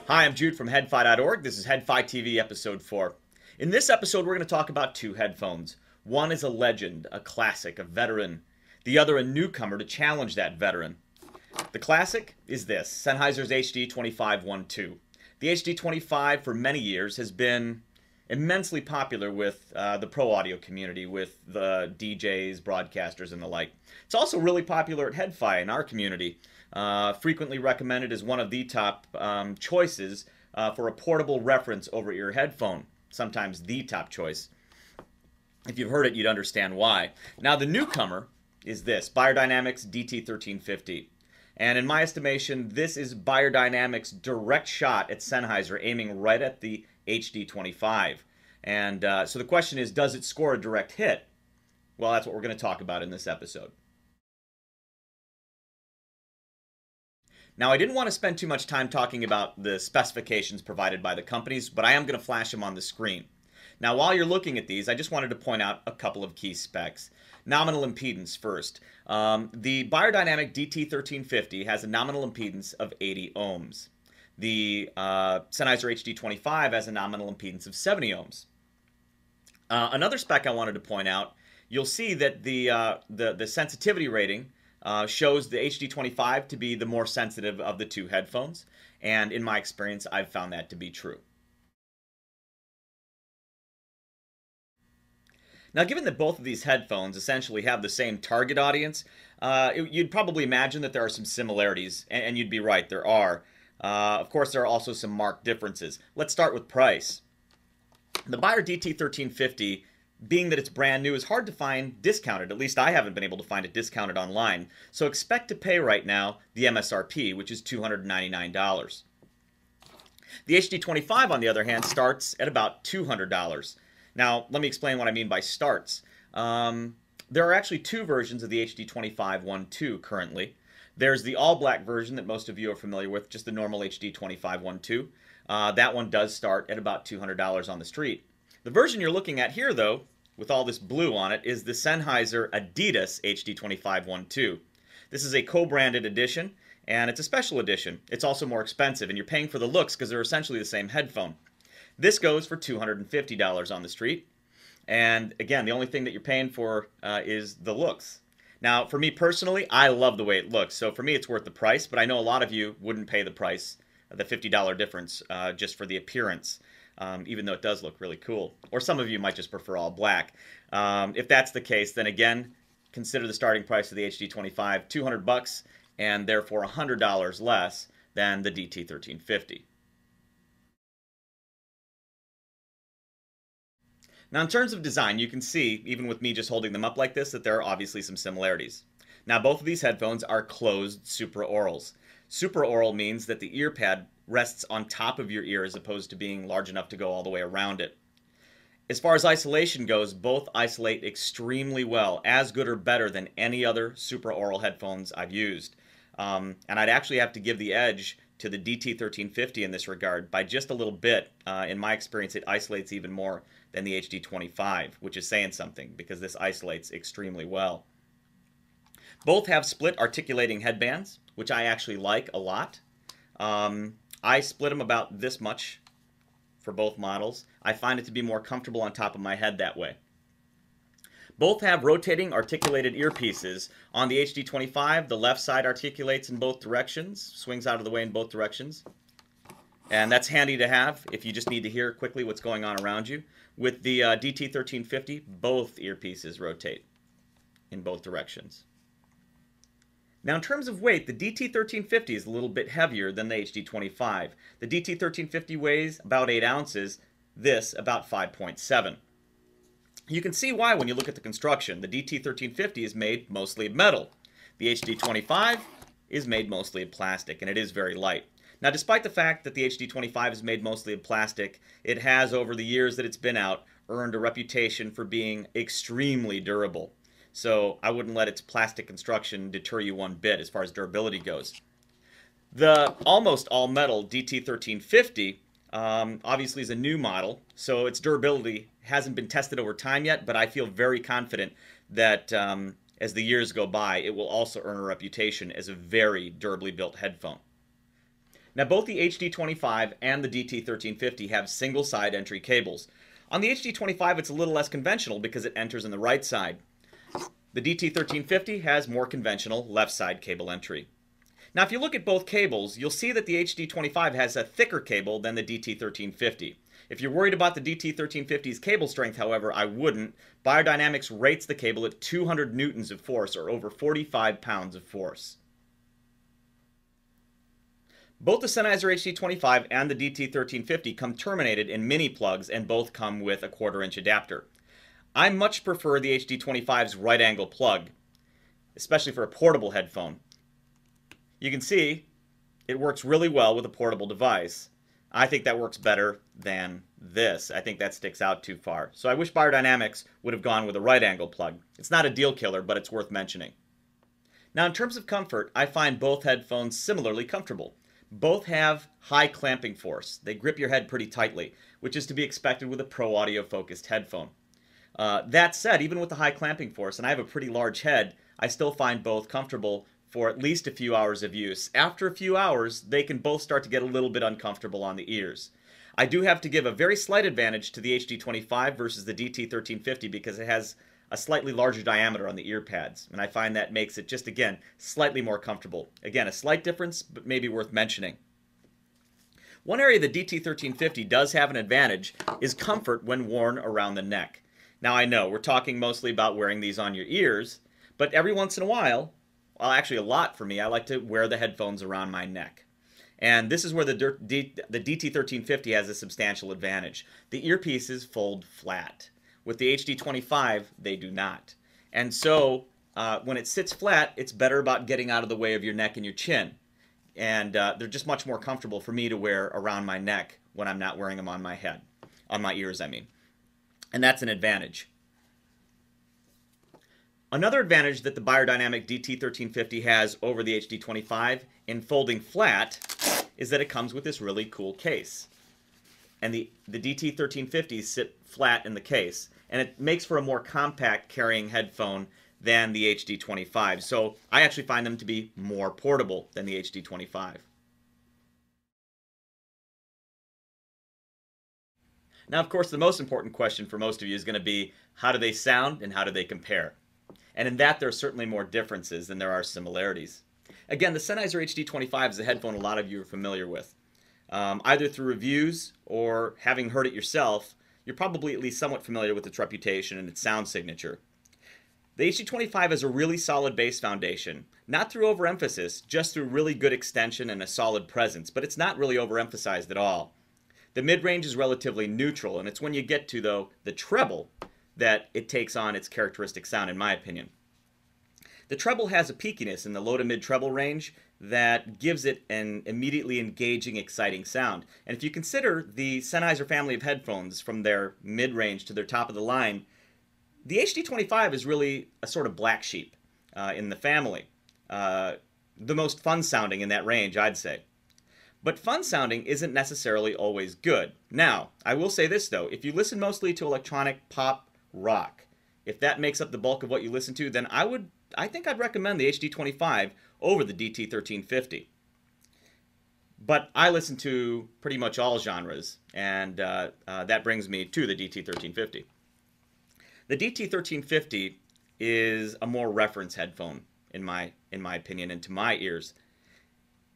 Hi, I'm Jude from headfi.org. This is HeadFi TV episode 4. In this episode, we're going to talk about two headphones. One is a legend, a classic, a veteran. The other, a newcomer to challenge that veteran. The classic is this, Sennheiser's HD2512. The HD25 for many years has been immensely popular with the pro audio community, with the DJs, broadcasters, and the like. It's also really popular at HeadFi in our community. Frequently recommended as one of the top choices for a portable reference over-ear headphone. Sometimes the top choice. If you've heard it, you'd understand why. Now, the newcomer is this, Beyerdynamic's DT1350. And in my estimation, this is Beyerdynamic's direct shot at Sennheiser, aiming right at the HD25. And so the question is, does it score a direct hit? Well, that's what we're going to talk about in this episode. Now, I didn't want to spend too much time talking about the specifications provided by the companies, but I am going to flash them on the screen. Now, while you're looking at these, I just wanted to point out a couple of key specs. Nominal impedance first. The Beyerdynamic DT1350 has a nominal impedance of 80 ohms. The Sennheiser HD25 has a nominal impedance of 70 ohms. Another spec I wanted to point out, you'll see that the sensitivity rating shows the HD25 to be the more sensitive of the two headphones, and in my experience, I've found that to be true. Now, given that both of these headphones essentially have the same target audience, you'd probably imagine that there are some similarities, and you'd be right, there are. Of course, there are also some marked differences. Let's start with price. The Beyer DT1350, being that it's brand new, is hard to find discounted. At least I haven't been able to find it discounted online. So expect to pay right now the MSRP, which is $299. The HD25, on the other hand, starts at about $200. Now, let me explain what I mean by starts. There are actually two versions of the HD2512 currently. There's the all-black version that most of you are familiar with, just the normal HD2512. That one does start at about $200 on the street. The version you're looking at here, though, with all this blue on it, is the Sennheiser Adidas HD2512. This is a co-branded edition, and it's a special edition. It's also more expensive, and you're paying for the looks because they're essentially the same headphone. This goes for $250 on the street, and again, the only thing that you're paying for is the looks. Now, for me personally, I love the way it looks, so for me it's worth the price, but I know a lot of you wouldn't pay the price, the $50 difference, just for the appearance. Even though it does look really cool. Or some of you might just prefer all black. If that's the case, then again, consider the starting price of the HD25 $200, and therefore $100 less than the DT1350. Now, in terms of design, you can see, even with me just holding them up like this, that there are obviously some similarities. Now, both of these headphones are closed supraorals. Supraoral means that the ear pad rests on top of your ear as opposed to being large enough to go all the way around it. As far as isolation goes, both isolate extremely well, as good or better than any other supraoral headphones I've used. And I'd actually have to give the edge to the DT1350 in this regard by just a little bit. In my experience, it isolates even more than the HD25, which is saying something because this isolates extremely well. Both have split articulating headbands, which I actually like a lot. I split them about this much for both models. I find it to be more comfortable on top of my head that way. Both have rotating articulated earpieces. On the HD25, the left side articulates in both directions, swings out of the way in both directions. And that's handy to have if you just need to hear quickly what's going on around you. With the DT1350, both earpieces rotate in both directions. Now, in terms of weight, the DT1350 is a little bit heavier than the HD25. The DT1350 weighs about 8 ounces, this about 5.7. You can see why when you look at the construction. The DT1350 is made mostly of metal. The HD25 is made mostly of plastic, and it is very light. Now, despite the fact that the HD25 is made mostly of plastic, it has, over the years that it's been out, earned a reputation for being extremely durable. So I wouldn't let its plastic construction deter you one bit as far as durability goes. The almost all-metal DT1350 obviously is a new model, so its durability hasn't been tested over time yet, but I feel very confident that as the years go by, it will also earn a reputation as a very durably built headphone. Now both the HD25 and the DT1350 have single side entry cables. On the HD25 it's a little less conventional because it enters in the right side. The DT1350 has more conventional left side cable entry. Now if you look at both cables, you'll see that the HD25 has a thicker cable than the DT1350. If you're worried about the DT1350's cable strength, however, I wouldn't. Beyerdynamics rates the cable at 200 newtons of force, or over 45 pounds of force. Both the Sennheiser HD25 and the DT1350 come terminated in mini plugs, and both come with a 1/4 inch adapter. I much prefer the HD25's right angle plug, especially for a portable headphone. You can see it works really well with a portable device. I think that works better than this. I think that sticks out too far. So I wish Beyerdynamics would have gone with a right angle plug. It's not a deal killer, but it's worth mentioning. Now in terms of comfort, I find both headphones similarly comfortable. Both have high clamping force. They grip your head pretty tightly, which is to be expected with a pro audio focused headphone. That said, even with the high clamping force, and I have a pretty large head, I still find both comfortable for at least a few hours of use. After a few hours, they can both start to get a little bit uncomfortable on the ears. I do have to give a very slight advantage to the HD25 versus the DT1350 because it has a slightly larger diameter on the ear pads, and I find that makes it just, again, slightly more comfortable. Again, a slight difference, but maybe worth mentioning. One area the DT1350 does have an advantage is comfort when worn around the neck. Now I know we're talking mostly about wearing these on your ears, but every once in a while, well, actually a lot for me, I like to wear the headphones around my neck. And this is where the DT1350 has a substantial advantage. The earpieces fold flat. With the HD25, they do not. And so when it sits flat, it's better about getting out of the way of your neck and your chin. And they're just much more comfortable for me to wear around my neck when I'm not wearing them on my head. On my ears, I mean. And that's an advantage. Another advantage that the Beyerdynamic DT1350 has over the HD25 in folding flat is that it comes with this really cool case. And the DT1350s sit flat in the case, and it makes for a more compact carrying headphone than the HD25. So I actually find them to be more portable than the HD25. Now, of course, the most important question for most of you is going to be, how do they sound and how do they compare? And in that, there are certainly more differences than there are similarities. Again, the Sennheiser HD25 is a headphone a lot of you are familiar with. Either through reviews or having heard it yourself, you're probably at least somewhat familiar with its reputation and its sound signature. The HD25 has a really solid bass foundation, not through overemphasis, just through really good extension and a solid presence, but it's not really overemphasized at all. The mid-range is relatively neutral, and it's when you get to, though, the treble that it takes on its characteristic sound, in my opinion. The treble has a peakiness in the low to mid treble range that gives it an immediately engaging, exciting sound. And if you consider the Sennheiser family of headphones from their mid-range to their top of the line, the HD25 is really a sort of black sheep in the family. The most fun sounding in that range, I'd say. But fun sounding isn't necessarily always good. Now, I will say this though, if you listen mostly to electronic, pop, rock, if that makes up the bulk of what you listen to, then I think I'd recommend the HD25 over the DT1350. But I listen to pretty much all genres, and that brings me to the DT1350. The DT1350 is a more reference headphone, in my opinion, and to my ears.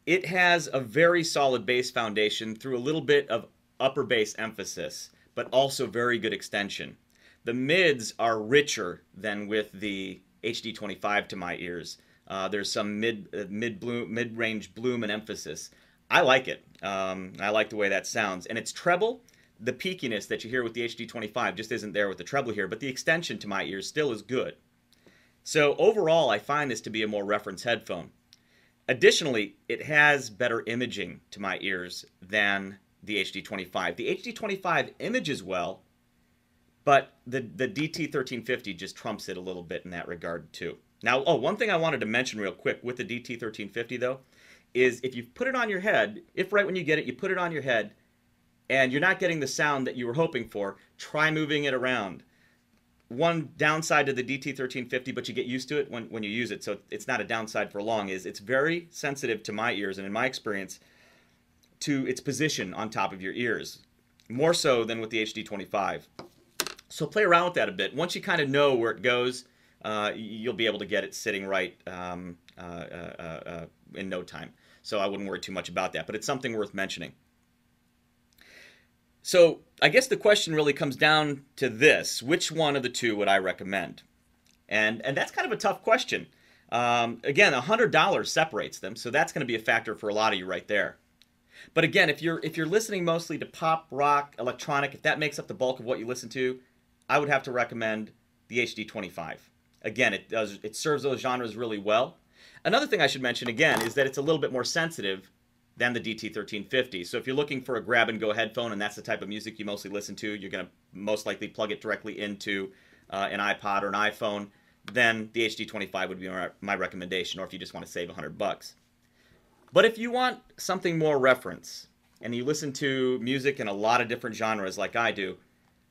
It has a very solid bass foundation through a little bit of upper bass emphasis, but also very good extension. The mids are richer than with the HD25 to my ears. There's some mid-range bloom and emphasis. I like it. I like the way that sounds. And its treble, the peakiness that you hear with the HD25 just isn't there with the treble here, but the extension to my ears still is good. So overall, I find this to be a more reference headphone. Additionally, it has better imaging to my ears than the HD25. The HD25 images well, but the DT1350 just trumps it a little bit in that regard too. Now, one thing I wanted to mention real quick with the DT1350 though, is if you put it on your head, if right when you get it, you put it on your head, and you're not getting the sound that you were hoping for, try moving it around. One downside to the DT1350, but you get used to it when you use it, so it's not a downside for long, is it's very sensitive to my ears, and in my experience, to its position on top of your ears, more so than with the HD25. So play around with that a bit. Once you kind of know where it goes, you'll be able to get it sitting right in no time. So I wouldn't worry too much about that, but it's something worth mentioning. So I guess the question really comes down to this: which one of the two would I recommend? And that's kind of a tough question. Again, $100 separates them, so that's going to be a factor for a lot of you right there. But again, if you're listening mostly to pop, rock, electronic, if that makes up the bulk of what you listen to, I would have to recommend the HD25. Again, it serves those genres really well. Another thing I should mention again is that it's a little bit more sensitive than the DT1350. So if you're looking for a grab-and-go headphone and that's the type of music you mostly listen to, you're going to most likely plug it directly into an iPod or an iPhone, then the HD25 would be my recommendation, or if you just want to save $100. But if you want something more reference, and you listen to music in a lot of different genres like I do,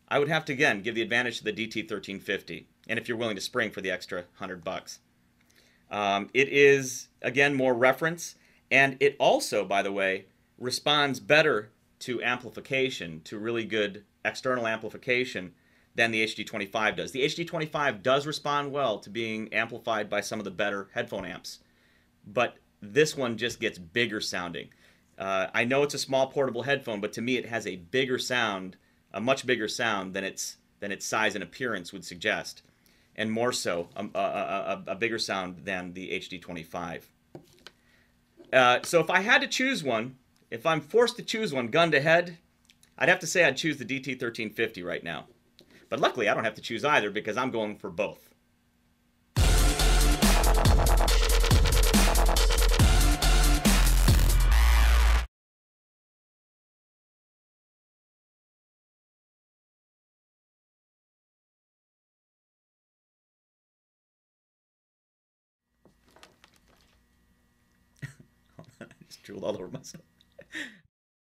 I would have to, again, give the advantage to the DT1350, and if you're willing to spring for the extra $100. It is, again, more reference, and it also, by the way, responds better to amplification, to really good external amplification, than the HD25 does. The HD25 does respond well to being amplified by some of the better headphone amps, but this one just gets bigger sounding. I know it's a small portable headphone, but to me it has a bigger sound, a much bigger sound than its size and appearance would suggest, and more so, a bigger sound than the HD25. So if I had to choose one, if I'm forced to choose one, gun to head, I'd have to say I'd choose the DT1350 right now. But luckily, I don't have to choose either because I'm going for both. I just drooled all over myself.